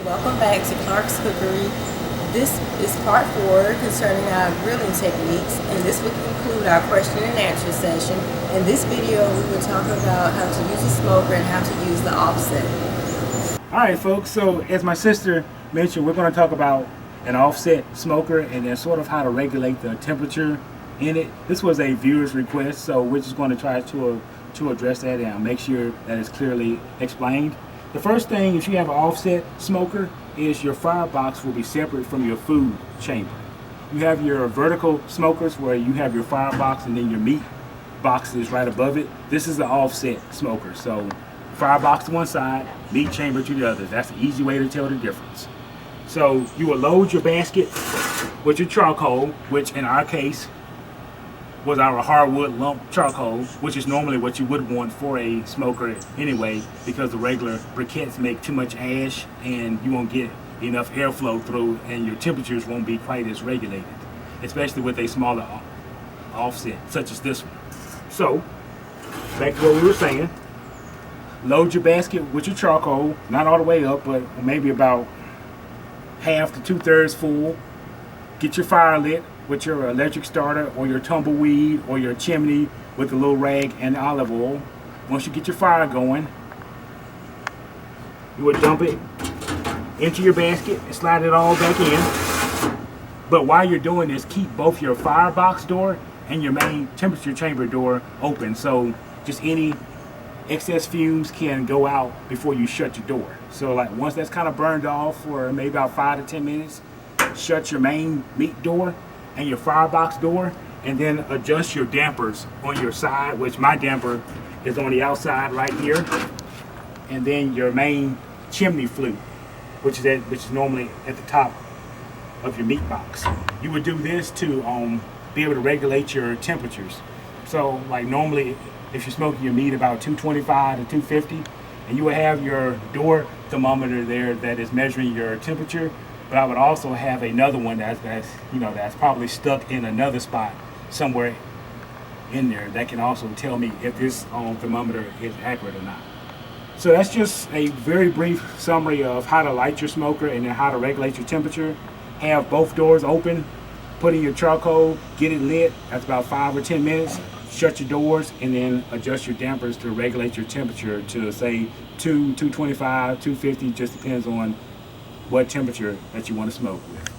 Welcome back to Clark's Cookery. This is part 4 concerning our grilling techniques, and this will conclude our question and answer session. In this video, we will talk about how to use a smoker and how to use the offset. Alright folks, so as my sister mentioned, we're going to talk about an offset smoker and then sort of how to regulate the temperature in it. This was a viewer's request, so we're just going to try to address that and make sure that it's clearly explained. The first thing, if you have an offset smoker, is your firebox will be separate from your food chamber. You have your vertical smokers where you have your firebox and then your meat box is right above it. This is the offset smoker. So firebox to one side, meat chamber to the other. That's the easy way to tell the difference. So you will load your basket with your charcoal, which in our case was our hardwood lump charcoal, which is normally what you would want for a smoker anyway, because the regular briquettes make too much ash and you won't get enough airflow through and your temperatures won't be quite as regulated, especially with a smaller offset such as this one. So back to what we were saying, load your basket with your charcoal, not all the way up, but maybe about half to 2/3 full. Get your fire lit with your electric starter or your tumbleweed or your chimney with a little rag and olive oil. Once you get your fire going, you would dump it into your basket and slide it all back in. But while you're doing this, keep both your firebox door and your main temperature chamber door open, so just any excess fumes can go out before you shut your door. So like once that's kind of burned off for maybe about 5 to 10 minutes, shut your main meat door and your firebox door, and then adjust your dampers on your side, which my damper is on the outside right here, and then your main chimney flue, which is normally at the top of your meat box. You would do this to be able to regulate your temperatures. So like normally if you're smoking your meat about 225 to 250, and you would have your door thermometer there that is measuring your temperature, but I would also have another one that's probably stuck in another spot somewhere in there that can also tell me if this thermometer is accurate or not. So that's just a very brief summary of how to light your smoker and then how to regulate your temperature. Have both doors open, put in your charcoal, get it lit. That's about 5 or 10 minutes. Shut your doors and then adjust your dampers to regulate your temperature to say 225, 250, just depends on what temperature that you want to smoke with.